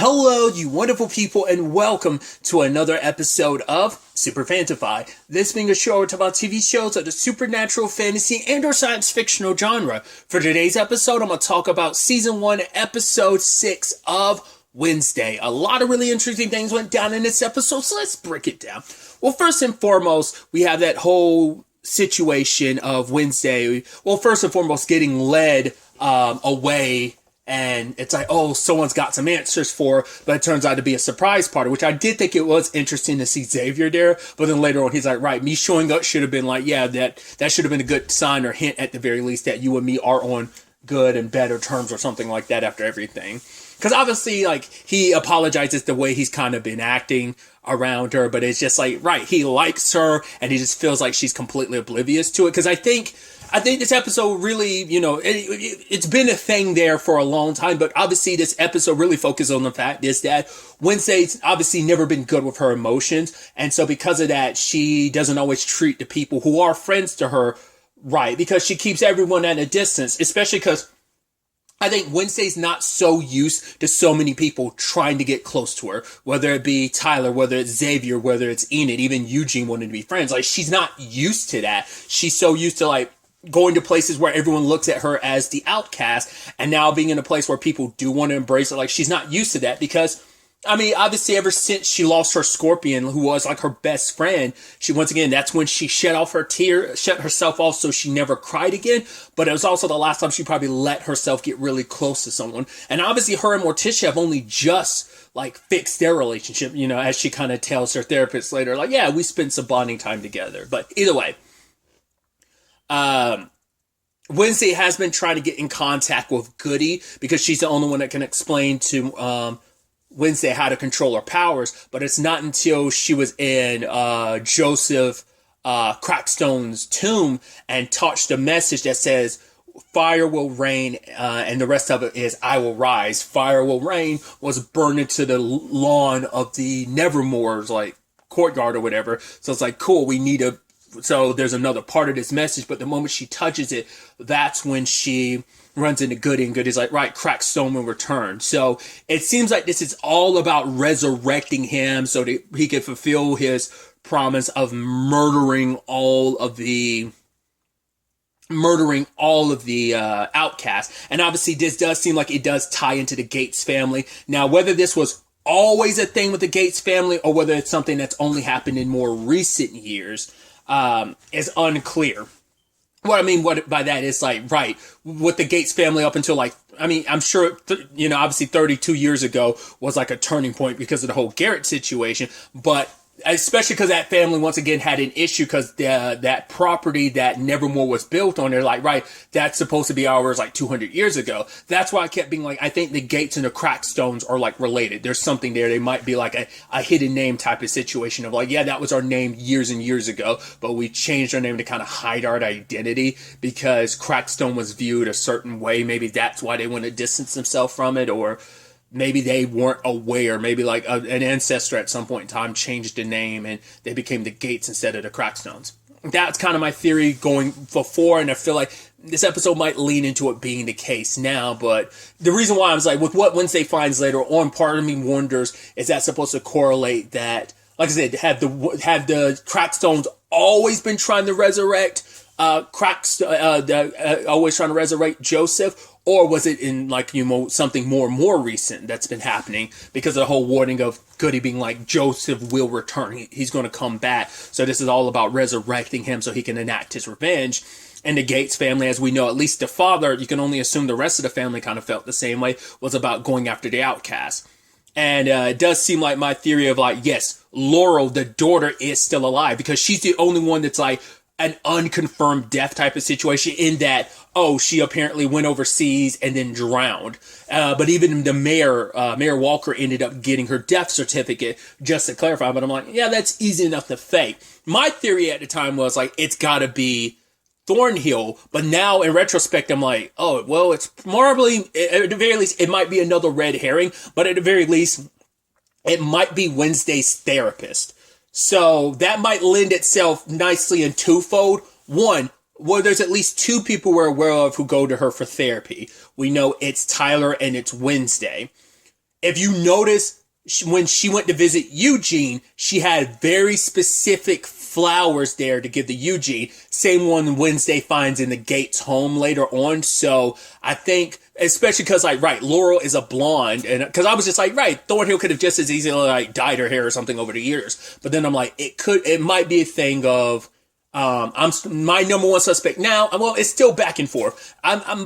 Hello, you wonderful people, and welcome to another episode of Super-Fanta-Fi. This being a show about TV shows of the supernatural, fantasy, and or science fictional genre. For today's episode, I'm going to talk about Season 1, Episode 6 of Wednesday. A lot of really interesting things went down in this episode, so let's break it down. Well, first and foremost, we have that whole situation of Wednesday. Well, first and foremost, getting led away. And it's like, oh, someone's got some answers for, but it turns out to be a surprise party, which I did think it was interesting to see Xavier there. But then later on, he's like, right, me showing up should have been like, yeah, that should have been a good sign or hint at the very least that you and me are on good and better terms or something like that after everything. Because obviously, like, he apologizes the way he's kind of been acting around her, but it's just like, right, he likes her and he just feels like she's completely oblivious to it. Because I think this episode really, it's been a thing there for a long time, but obviously this episode really focuses on the fact is that Wednesday's obviously never been good with her emotions. And so because of that, she doesn't always treat the people who are friends to her right, because she keeps everyone at a distance, especially because I think Wednesday's not so used to so many people trying to get close to her, whether it be Tyler, whether it's Xavier, whether it's Enid, even Eugene wanting to be friends. Like, she's not used to that. She's so used to, like, going to places where everyone looks at her as the outcast, and now being in a place where people do want to embrace her. Like, she's not used to that because, I mean, obviously ever since she lost her scorpion, who was like her best friend, once again, that's when she shut herself off so she never cried again. But it was also the last time she probably let herself get really close to someone. And obviously her and Morticia have only just like fixed their relationship, as she kind of tells her therapist later, like, yeah, we spent some bonding time together. But either way, Wednesday has been trying to get in contact with Goody because she's the only one that can explain to Wednesday how to control her powers, but it's not until she was in Joseph Crackstone's tomb and touched a message that says, fire will rain, and the rest of it is, I will rise. Fire will rain was burned into the lawn of the Nevermore's, like, courtyard or whatever. So it's like, cool, so there's another part of this message, but the moment she touches it, that's when she runs into Goody, and Goody's like, right, Crackstone will return. So it seems like this is all about resurrecting him so that he can fulfill his promise of murdering all of the outcasts. And obviously this does seem like it does tie into the Gates family. Now, whether this was always a thing with the Gates family or whether it's something that's only happened in more recent years is unclear. What I mean by that is, like, right, with the Gates family up until, like, I mean, I'm sure, obviously 32 years ago was like a turning point because of the whole Garrett situation, but especially because that family once again had an issue because that property that Nevermore was built on, they're like, right, that's supposed to be ours like 200 years ago. That's why I kept being like, I think the Gates and the Crackstones are like related. There's something there. They might be like a hidden name type of situation of like, yeah, that was our name years and years ago, but we changed our name to kind of hide our identity because Crackstone was viewed a certain way. Maybe that's why they want to distance themselves from it, or maybe they weren't aware. Maybe like an ancestor at some point in time changed the name and they became the Gates instead of the Crackstones. That's kind of my theory going before, and I feel like this episode might lean into it being the case now. But the reason why I was like, with what Wednesday finds later on, part of me wonders, is that supposed to correlate that, like I said, have the Crackstones always been trying to resurrect always trying to resurrect Joseph? Or was it in, like, something more recent that's been happening because of the whole warning of Goody being like, Joseph will return. He's going to come back. So this is all about resurrecting him so he can enact his revenge. And the Gates family, as we know, at least the father, you can only assume the rest of the family kind of felt the same way, was about going after the outcast. And it does seem like my theory of, like, yes, Laurel, the daughter, is still alive because she's the only one that's like an unconfirmed death type of situation in that, oh, she apparently went overseas and then drowned. But even the mayor Walker, ended up getting her death certificate just to clarify. But I'm like, yeah, that's easy enough to fake. My theory at the time was like, it's got to be Thornhill. But now in retrospect, I'm like, oh, well, it's probably, at the very least, it might be another red herring. But at the very least, it might be Wednesday's therapist. So that might lend itself nicely in twofold. One, well, there's at least two people we're aware of who go to her for therapy. We know it's Tyler and it's Wednesday. if you notice, when she went to visit Eugene, she had very specific flowers there to give to Eugene. Same one Wednesday finds in the Gates home later on. So I think, especially because, like, right, Laurel is a blonde, and because I was just like, right, Thornhill could have just as easily like dyed her hair or something over the years. But then I'm like, it might be a thing of, I'm my number one suspect now. Well, it's still back and forth.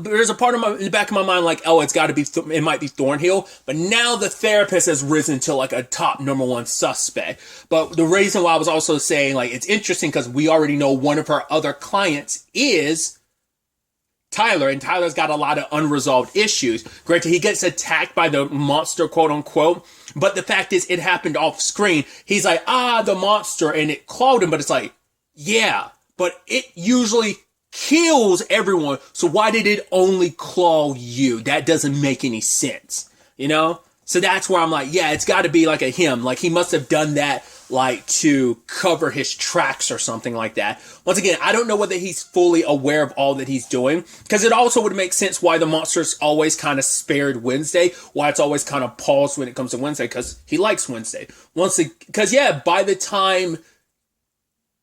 There's a part of in the back of my mind like, oh, it's got to be, it might be Thornhill. But now the therapist has risen to like a top number one suspect. But the reason why I was also saying like it's interesting because we already know one of her other clients is Tyler, and Tyler's got a lot of unresolved issues. Granted, he gets attacked by the monster, quote unquote. But the fact is, it happened off screen. He's like, the monster, and it clawed him. But it's like, yeah, but it usually kills everyone. So why did it only claw you? That doesn't make any sense, you know? So that's where I'm like, yeah, it's got to be like a him. Like he must have done that like to cover his tracks or something like that. Once again, I don't know whether he's fully aware of all that he's doing, because it also would make sense why the monster's always kind of spared Wednesday, why it's always kind of paused when it comes to Wednesday, because he likes Wednesday. Because yeah, by the time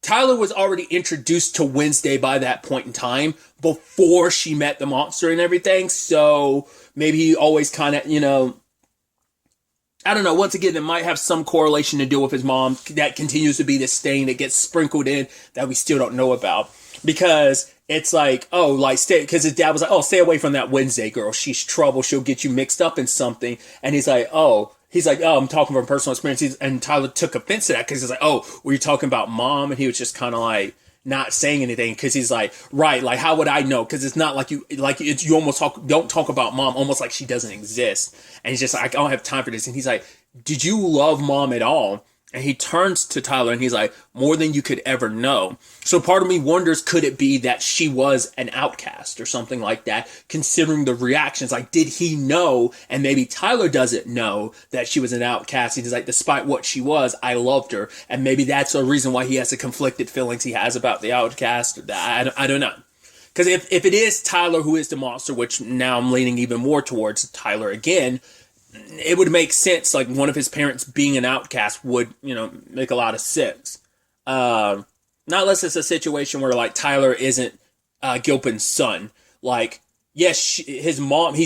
Tyler was already introduced to Wednesday by that point in time, before she met the monster and everything. So maybe he always kind of, you know, I don't know. Once again, it might have some correlation to do with his mom. That continues to be the stain that gets sprinkled in that we still don't know about. Because it's like, oh, like, stay, because his dad was like, oh, stay away from that Wednesday girl. She's trouble. She'll get you mixed up in something. And he's like, oh, I'm talking from personal experience. And Tyler took offense to that because he's like, oh, were you talking about mom? And he was just kind of like not saying anything because he's like, right, like, how would I know? Because it's not like you almost don't talk about mom almost like she doesn't exist. And he's just like, I don't have time for this. And he's like, did you love mom at all? And he turns to Tyler and he's like, more than you could ever know. So part of me wonders, could it be that she was an outcast or something like that, considering the reactions? Like, did he know? And maybe Tyler doesn't know that she was an outcast. He's like, despite what she was, I loved her. And maybe that's a reason why he has the conflicted feelings he has about the outcast. I don't know. Because if it is Tyler who is the monster, which now I'm leaning even more towards Tyler again, it would make sense, like one of his parents being an outcast would, you know, make a lot of sense. Not unless it's a situation where like Tyler isn't Gilpin's son. Like, yes, he's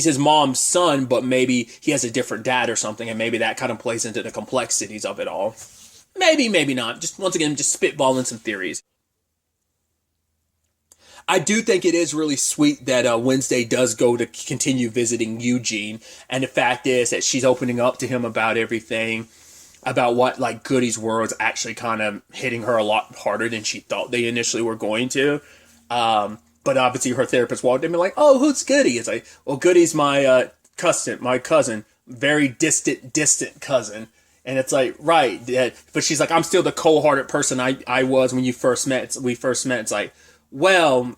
his mom's son, but maybe he has a different dad or something, and maybe that kind of plays into the complexities of it all. Maybe, maybe not. Just once again, just spitballing some theories. I do think it is really sweet that Wednesday does go to continue visiting Eugene. And the fact is that she's opening up to him about everything, about what like Goody's words actually kind of hitting her a lot harder than she thought they initially were going to. But obviously her therapist walked in and be like, oh, who's Goody? It's like, well, Goody's my cousin, very distant cousin. And it's like, right. But she's like, I'm still the cold-hearted person I was when we first met. It's like, but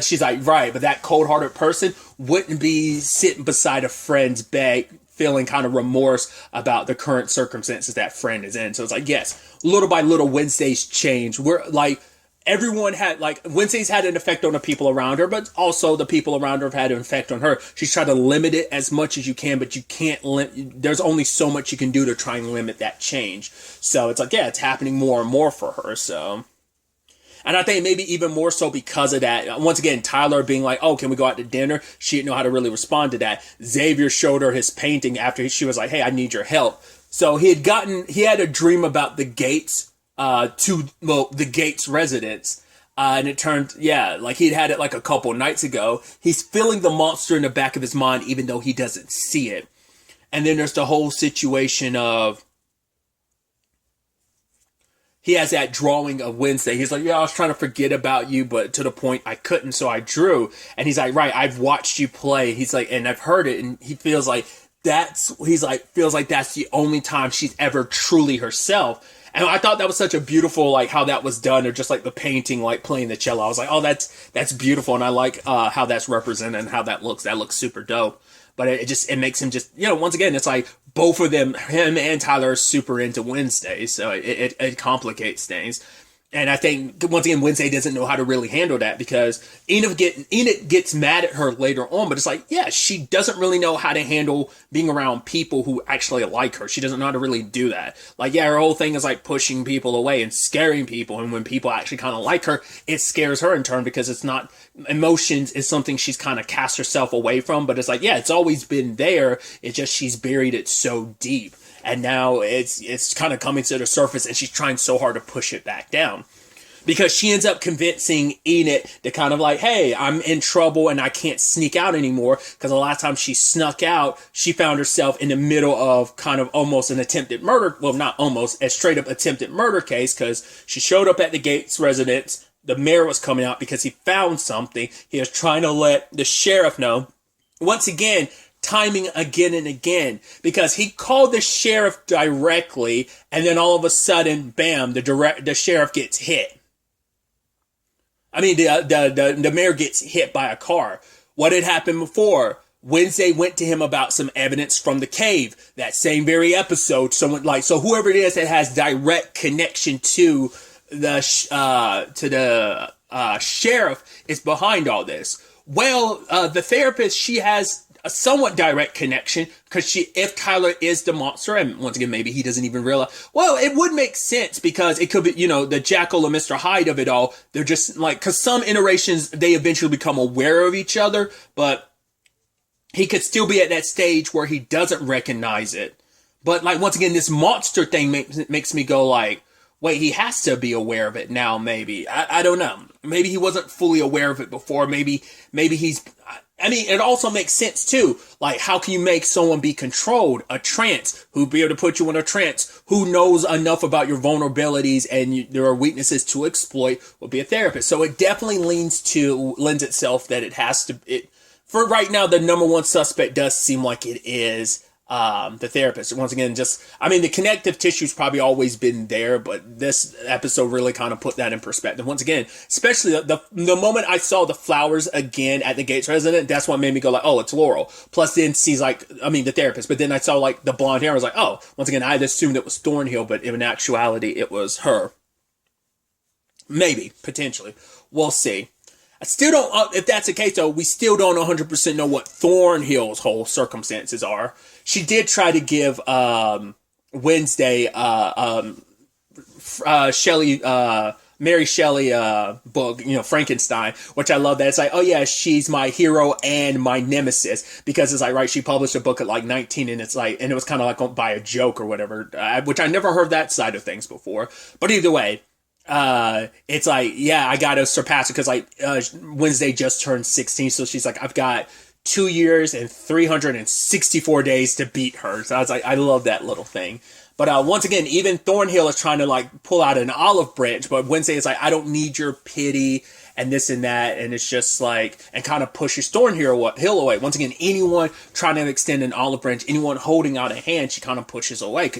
she's like, right, but that cold-hearted person wouldn't be sitting beside a friend's bed feeling kind of remorse about the current circumstances that friend is in. So it's like, yes, little by little, Wednesday's change. We're like, everyone had, like, Wednesday's had an effect on the people around her, but also the people around her have had an effect on her. She's trying to limit it as much as you can, but you can't there's only so much you can do to try and limit that change. So it's like, yeah, it's happening more and more for her, so. And I think maybe even more so because of that. Once again, Tyler being like, oh, can we go out to dinner? She didn't know how to really respond to that. Xavier showed her his painting after she was like, hey, I need your help. So he had a dream about the Gates, the Gates residence. And it turned, yeah, like he'd had it like a couple nights ago. He's feeling the monster in the back of his mind, even though he doesn't see it. And then there's the whole situation of, he has that drawing of Wednesday. He's like, yeah, I was trying to forget about you, but to the point I couldn't, so I drew. And he's like, right, I've watched you play. He's like, and I've heard it. And he feels like that's the only time she's ever truly herself. And I thought that was such a beautiful, like, how that was done, or just like the painting, like playing the cello. I was like, oh, that's beautiful. And I like how that's represented and how that looks. That looks super dope. But it makes him just, you know, once again, it's like both of them, him and Tyler, are super into Wednesday. So it complicates things. And I think, once again, Wednesday doesn't know how to really handle that because Enid gets mad at her later on, but it's like, yeah, she doesn't really know how to handle being around people who actually like her. She doesn't know how to really do that. Like, yeah, her whole thing is like pushing people away and scaring people. And when people actually kind of like her, it scares her in turn because it's not, emotions is something she's kind of cast herself away from. But it's like, yeah, it's always been there. It's just she's buried it so deep. And now it's kind of coming to the surface and she's trying so hard to push it back down. Because she ends up convincing Enid to kind of like, hey, I'm in trouble and I can't sneak out anymore. Because the last time she snuck out, she found herself in the middle of kind of almost an attempted murder. Well, not almost, a straight up attempted murder case. Because she showed up at the Gates residence. The mayor was coming out because he found something. He was trying to let the sheriff know. Once again, timing again and again, because he called the sheriff directly, and then all of a sudden, bam, the sheriff gets hit. I mean, the mayor gets hit by a car. What had happened before? Wednesday went to him about some evidence from the cave. That same very episode, someone like, so whoever it is that has direct connection to the sheriff is behind all this. Well, the therapist, she has a somewhat direct connection because if Tyler is the monster, and once again, maybe he doesn't even realize, well, it would make sense because it could be, the Jackal and Mr. Hyde of it all. They're just like, because some iterations, they eventually become aware of each other, but he could still be at that stage where he doesn't recognize it. But like, once again, this monster thing makes me go like, wait, he has to be aware of it now, maybe. I don't know. Maybe he wasn't fully aware of it before. Maybe he's, I mean, it also makes sense too. Like, how can you make someone be controlled? A trance, who'd be able to put you in a trance, who knows enough about your vulnerabilities and there are weaknesses to exploit, would be a therapist. So it definitely lends itself that it has to, for right now, the number one suspect does seem like it is the therapist. Once again, the connective tissue's probably always been there, but this episode really kind of put that in perspective. Once again, especially the moment I saw the flowers again at the Gates residence, that's what made me go like, oh, it's Laurel. Plus then she's like, the therapist, but then I saw like the blonde hair. I was like, oh, once again, I had assumed it was Thornhill, but in actuality, it was her. Maybe, potentially. We'll see. I still don't, if that's the case though, we still don't 100% know what Thornhill's whole circumstances are. She did try to give Wednesday Mary Shelley book, Frankenstein, which I love that. It's like, oh yeah, she's my hero and my nemesis, because it's like, right, she published a book at like 19 and it's like, and it was kind of like by a joke or whatever, which I never heard that side of things before. But either way, it's like, yeah, I gotta surpass it because like Wednesday just turned 16, so she's like, I've got 2 years and 364 days to beat her. So I was like, I love that little thing. But once again, even Thornhill is trying to like pull out an olive branch, but Wednesday is like, I don't need your pity and this and that, and it's just like, and kind of pushes Thornhill away. Once again, anyone trying to extend an olive branch, anyone holding out a hand, she kind of pushes away.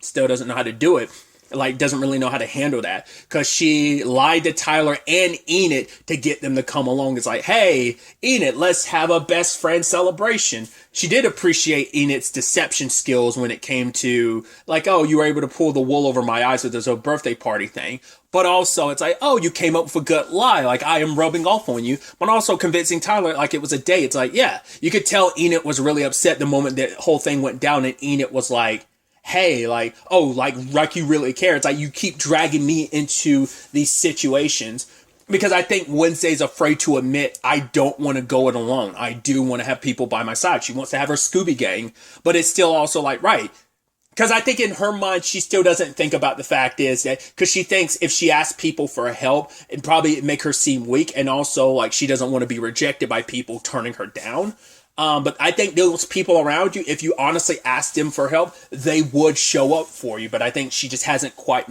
Still doesn't know how to do it. Like, doesn't really know how to handle that because she lied to Tyler and Enid to get them to come along. It's like, hey, Enid, let's have a best friend celebration. She did appreciate Enid's deception skills when it came to like, oh, you were able to pull the wool over my eyes with this birthday party thing. But also it's like, oh, you came up with a good lie. Like, I am rubbing off on you, but also convincing Tyler like it was a date. It's like, yeah, you could tell Enid was really upset the moment that whole thing went down and Enid was like, hey, like, oh, like you really care. It's like, you keep dragging me into these situations because I think Wednesday's afraid to admit, I don't want to go it alone. I do want to have people by my side. She wants to have her Scooby gang, but it's still also like, right. Because I think in her mind, she still doesn't think about the fact is that, because she thinks if she asks people for help, it'd probably make her seem weak. And also like, she doesn't want to be rejected by people turning her down. But I think those people around you, if you honestly asked them for help, they would show up for you. But I think she just hasn't quite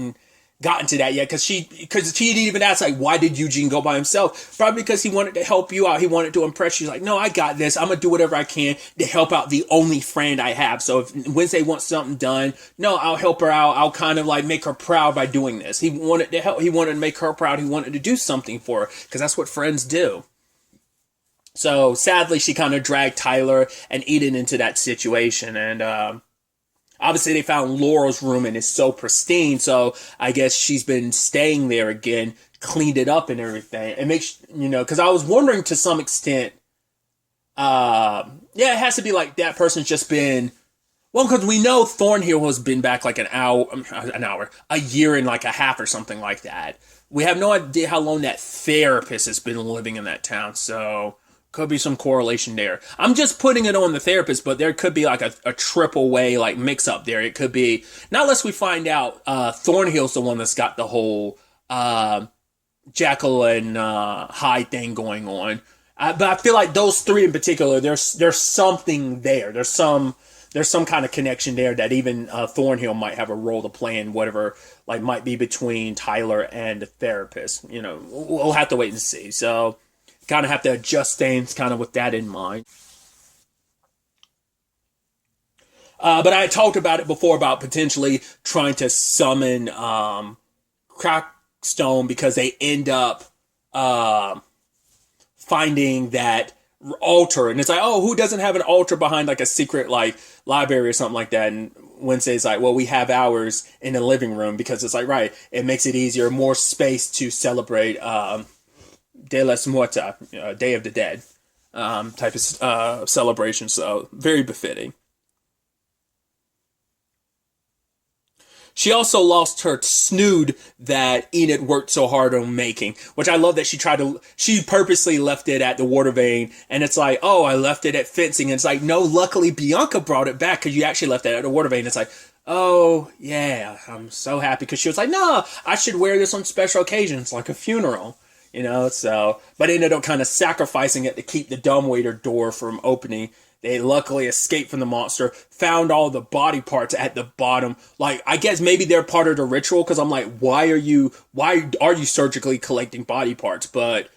gotten to that yet. Because she didn't even ask, like, why did Eugene go by himself? Probably because he wanted to help you out. He wanted to impress you. She's like, no, I got this. I'm going to do whatever I can to help out the only friend I have. So if Wednesday wants something done, no, I'll help her out. I'll kind of like make her proud by doing this. He wanted to help. He wanted to make her proud. He wanted to do something for her because that's what friends do. So sadly, she kind of dragged Tyler and Eden into that situation. And I obviously they found Laurel's room and it's so pristine. So I guess she's been staying there again, cleaned it up and everything. It makes, because I was wondering to some extent, yeah, it has to be like that person's just been, well, because we know Thornhill has been back like a year and like a half or something like that. We have no idea how long that therapist has been living in that town, so could be some correlation there. I'm just putting it on the therapist, but there could be like a triple way like mix up there. It could be, not unless we find out Thornhill's the one that's got the whole Jekyll and Hyde thing going on. But I feel like those three in particular, there's something there. There's some kind of connection there that even Thornhill might have a role to play in whatever like might be between Tyler and the therapist. We'll have to wait and see. So kind of have to adjust things kind of with that in mind. But I talked about it before about potentially trying to summon Crackstone because they end up finding that altar, and it's like, oh, who doesn't have an altar behind like a secret like library or something like that? And Wednesday's like, well, we have ours in the living room because it's like, right, it makes it easier, more space to celebrate De los Muertos, Day of the Dead type of celebration. So very befitting. She also lost her snood that Enid worked so hard on making, which I love that she purposely left it at the water vein. And it's like, oh, I left it at fencing. And it's like, no, luckily Bianca brought it back because you actually left it at the water vein. It's like, oh, yeah, I'm so happy because she was like, no, I should wear this on special occasions like a funeral, so, but ended up kind of sacrificing it to keep the dumbwaiter door from opening. They luckily escaped from the monster, found all the body parts at the bottom. Like, I guess maybe they're part of the ritual, because I'm like, why are you surgically collecting body parts? But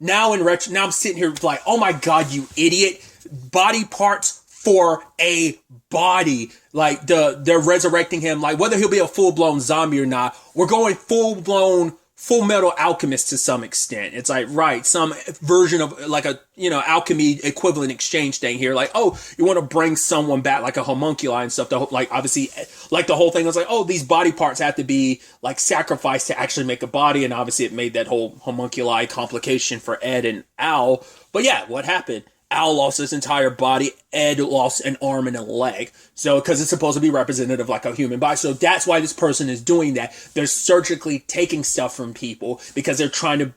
now now I'm sitting here like, oh my God, you idiot. Body parts for a body. Like, they're resurrecting him. Like, whether he'll be a full-blown zombie or not, we're going full-blown Full Metal Alchemist to some extent. It's like, right, some version of like a, alchemy equivalent exchange thing here. Like, oh, you want to bring someone back like a homunculi and stuff. Like, obviously, like the whole thing was like, oh, these body parts have to be like sacrificed to actually make a body. And obviously it made that whole homunculi complication for Ed and Al. But yeah, what happened? Al lost his entire body. Ed lost an arm and a leg. So, because it's supposed to be representative like a human body. So that's why this person is doing that. They're surgically taking stuff from people because they're trying to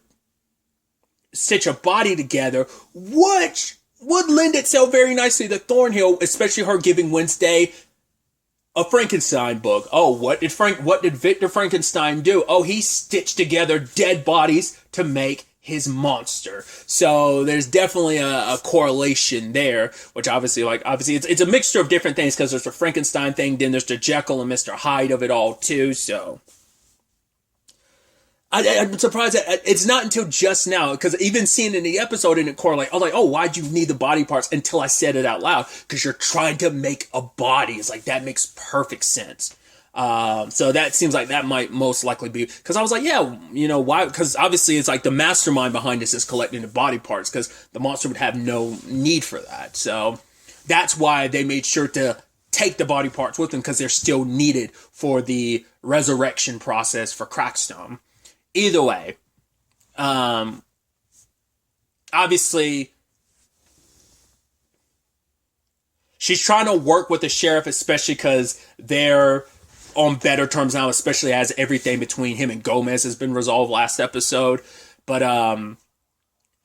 stitch a body together, which would lend itself very nicely to Thornhill, especially her giving Wednesday a Frankenstein book. Oh, what did Victor Frankenstein do? Oh, he stitched together dead bodies to make his monster. So there's definitely a correlation there, which obviously it's a mixture of different things, because there's the Frankenstein thing, then there's the Jekyll and Mr. Hyde of it all too. So I'm surprised that it's not until just now, because even seeing in the episode and it correlate, I was like, oh, why'd you need the body parts, until I said it out loud, because you're trying to make a body. It's like, that makes perfect sense. So that seems like that might most likely be, because I was like, yeah, why? Because obviously it's like the mastermind behind this is collecting the body parts, because the monster would have no need for that. So that's why they made sure to take the body parts with them, because they're still needed for the resurrection process for Crackstone. Either way, obviously she's trying to work with the sheriff, especially because they're on better terms now, especially as everything between him and Gomez has been resolved last episode. But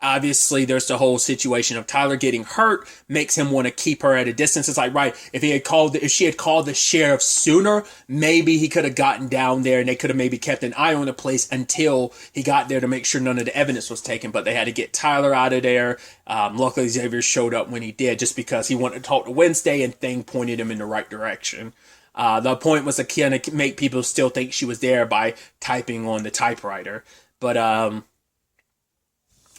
obviously there's the whole situation of Tyler getting hurt makes him want to keep her at a distance. It's like, right, if she had called the sheriff sooner, maybe he could have gotten down there and they could have maybe kept an eye on the place until he got there to make sure none of the evidence was taken. But they had to get Tyler out of there. Luckily Xavier showed up when he did, just because he wanted to talk to Wednesday, and Thing pointed him in the right direction. The point was to kind of make people still think she was there by typing on the typewriter. But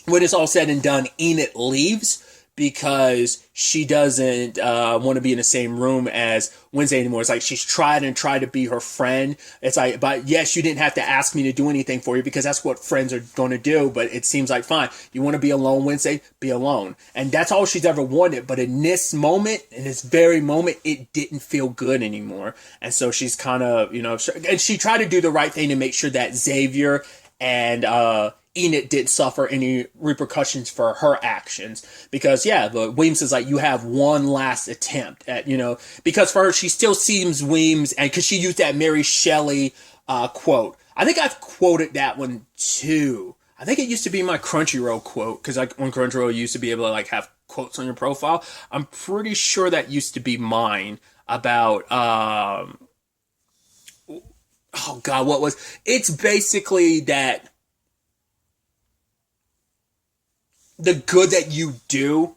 when it's all said and done, Enid leaves because she doesn't want to be in the same room as Wednesday anymore. It's like she's tried and tried to be her friend. It's like, but yes, you didn't have to ask me to do anything for you because that's what friends are going to do. But it seems like, fine, you want to be alone Wednesday, be alone. And that's all she's ever wanted. But in this moment, in this very moment, it didn't feel good anymore. And so she's kind of, and she tried to do the right thing to make sure that Xavier and Enid didn't suffer any repercussions for her actions. Because, yeah, Weems is like, you have one last attempt at, because for her, she still sees Weems, and because she used that Mary Shelley quote. I think I've quoted that one too. I think it used to be my Crunchyroll quote, because like on Crunchyroll, you used to be able to like have quotes on your profile. I'm pretty sure that used to be mine about, oh God, what was, it's basically that the good that you do,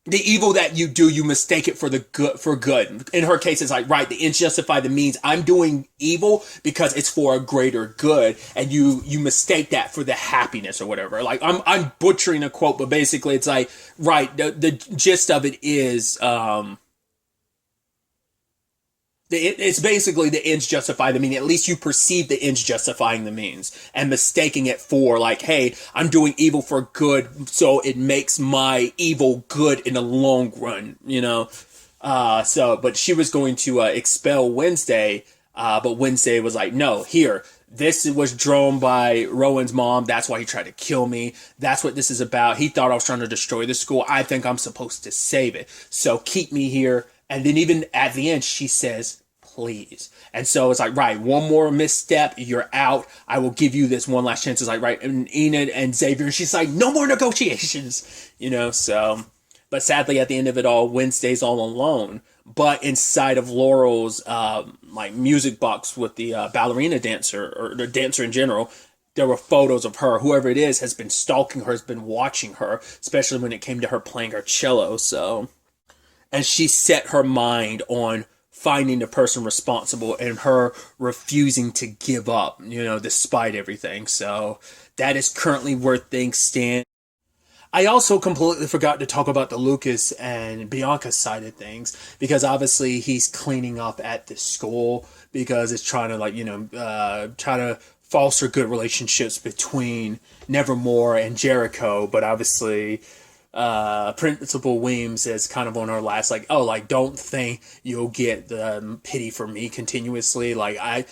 the evil that you do, you mistake it for the good, for good. In her case, it's like, right, the ends justify the means. I'm doing evil because it's for a greater good, and you mistake that for the happiness or whatever. Like, I'm butchering a quote, but basically it's like, right, the gist of it is, it's basically the ends justify the means. At least you perceive the ends justifying the means, and mistaking it for like, hey, I'm doing evil for good, so it makes my evil good in the long run, but she was going to expel Wednesday, but Wednesday was like, no, here, this was drawn by Rowan's mom. That's why he tried to kill me. That's what this is about. He thought I was trying to destroy the school. I think I'm supposed to save it. So keep me here. And then even at the end, she says, please. And so it's like, right, one more misstep, you're out. I will give you this one last chance. It's like, right, and Enid and Xavier, and she's like, no more negotiations, so. But sadly, at the end of it all, Wednesday's all alone. But inside of Laurel's, music box with the ballerina dancer, or the dancer in general, there were photos of her. Whoever it is has been stalking her, has been watching her, especially when it came to her playing her cello, so. And she set her mind on finding the person responsible and her refusing to give up, despite everything. So that is currently where things stand. I also completely forgot to talk about the Lucas and Bianca side of things, because obviously he's cleaning up at the school because it's trying to try to foster good relationships between Nevermore and Jericho, but obviously Principal Weems is kind of on her last, don't think you'll get the pity for me continuously. My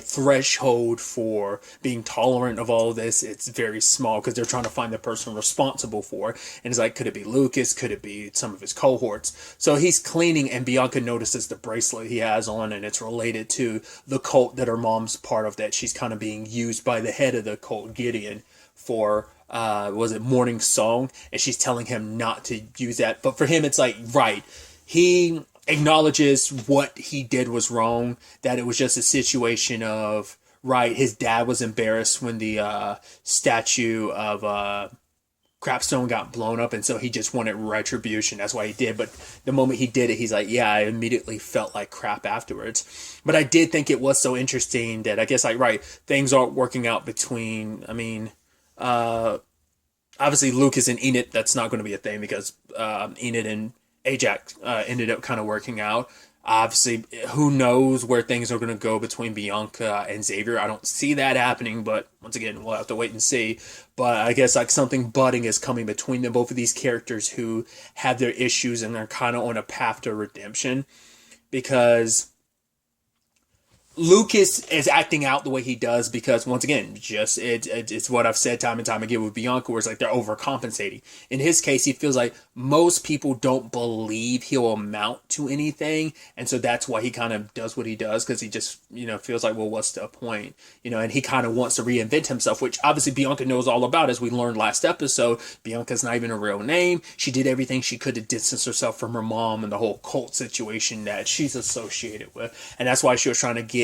threshold for being tolerant of all of this, it's very small, because they're trying to find the person responsible for it. And it's like, could it be Lucas? Could it be some of his cohorts? So he's cleaning, and Bianca notices the bracelet he has on, and it's related to the cult that her mom's part of, that she's kind of being used by the head of the cult, Gideon, for was it Morning Song, and she's telling him not to use that. But for him, it's like, right, he acknowledges what he did was wrong, that it was just a situation of, right, his dad was embarrassed when the statue of Crapstone got blown up, and so he just wanted retribution. That's why he did. But the moment he did it, he's like, yeah, I immediately felt like crap afterwards. But I did think it was so interesting that, I guess, right, things aren't working out between, obviously Lucas and Enid, that's not going to be a thing, because Enid and Ajax ended up kind of working out. Obviously, who knows where things are going to go between Bianca and Xavier. I don't see that happening, but once again, we'll have to wait and see. But I guess something budding is coming between them, both of these characters who have their issues and are kind of on a path to redemption, because Lucas is acting out the way he does because, once again, just it's what I've said time and time again with Bianca, where it's like they're overcompensating. In his case, he feels like most people don't believe he'll amount to anything, and so that's why he kind of does what he does, because he just, feels like, well, what's the point? And he kind of wants to reinvent himself, which obviously Bianca knows all about, as we learned last episode. Bianca's not even a real name. She did everything she could to distance herself from her mom and the whole cult situation that she's associated with, and that's why she was trying to get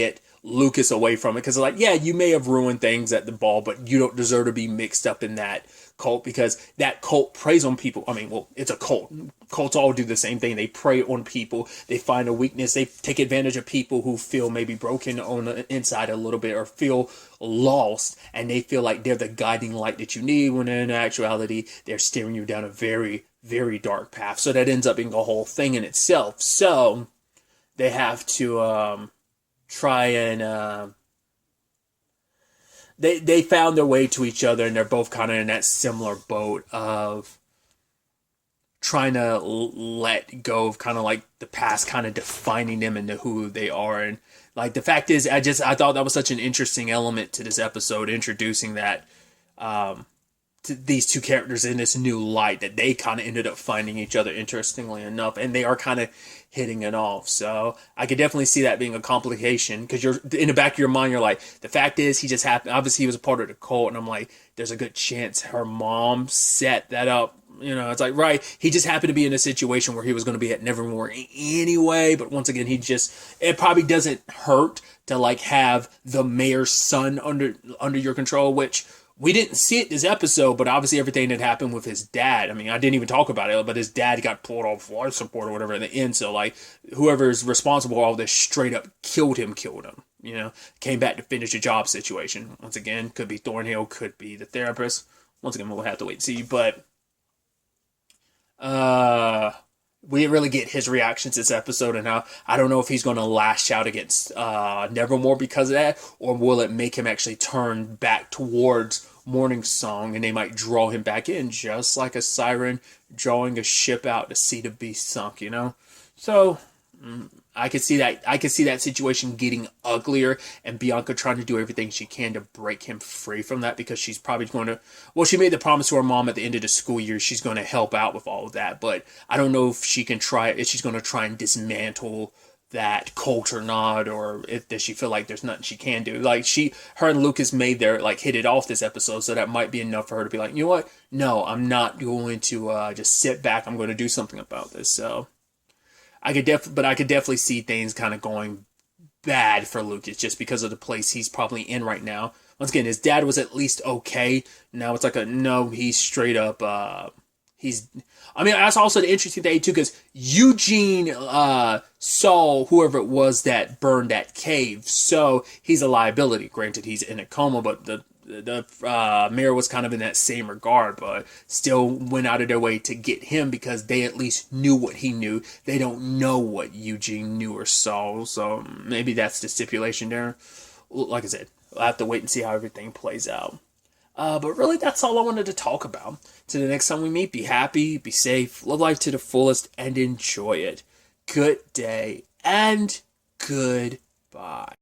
Lucas away from it, because like, yeah, you may have ruined things at the ball, but you don't deserve to be mixed up in that cult, because that cult preys on people. I mean, well, it's a cult. Cults all do the same thing. They prey on people. They find a weakness. They take advantage of people who feel maybe broken on the inside a little bit, or feel lost, and they feel like they're the guiding light that you need, when in actuality they're steering you down a very, very dark path. So that ends up being a whole thing in itself. So they have to try and they found their way to each other, and they're both kind of in that similar boat of trying to let go of kind of like the past kind of defining them into who they are. And like, the fact is, I thought that was such an interesting element to this episode, introducing that to these two characters in this new light, that they kind of ended up finding each other, interestingly enough, and they are kind of hitting it off. So I could definitely see that being a complication, because you're in the back of your mind, you're like, the fact is, he just happened, obviously he was a part of the cult, and I'm like, there's a good chance her mom set that up. You know, it's like, right, he just happened to be in a situation where he was going to be at Nevermore anyway, but once again, it probably doesn't hurt to like have the mayor's son under your control, which we didn't see it this episode, but obviously everything that happened with his dad. I mean, I didn't even talk about it, but his dad got pulled off life support or whatever in the end. So, like, whoever is responsible for all this straight up killed him. You know, came back to finish a job situation. Once again, could be Thornhill, could be the therapist. Once again, we'll have to wait and see. But we didn't really get his reactions this episode, and I don't know if he's going to lash out against Nevermore because of that, or will it make him actually turn back towards Morning Song, and they might draw him back in, just like a siren drawing a ship out to sea to be sunk, you know? So I could see that situation getting uglier, and Bianca trying to do everything she can to break him free from that, because she's probably going to, well, she made the promise to her mom at the end of the school year she's going to help out with all of that, but I don't know if she's going to try and dismantle that cult or not, or does she feel like there's nothing she can do. Like, her and Lucas made their, like, hit it off this episode, so that might be enough for her to be like, you know what, no, I'm not going to just sit back, I'm going to do something about this. So I could definitely see things kind of going bad for Lucas, just because of the place he's probably in right now. Once again, his dad was at least okay. Now it's like he's straight up, I mean, that's also the interesting thing too, because Eugene saw whoever it was that burned that cave, so he's a liability. Granted, he's in a coma, but the mayor was kind of in that same regard, but still went out of their way to get him, because they at least knew what he knew. They don't know what Eugene knew or saw, so maybe that's the stipulation there. Like I said, we'll have to wait and see how everything plays out. But really, that's all I wanted to talk about. Till the next time we meet, be happy, be safe, live life to the fullest, and enjoy it. Good day, and goodbye.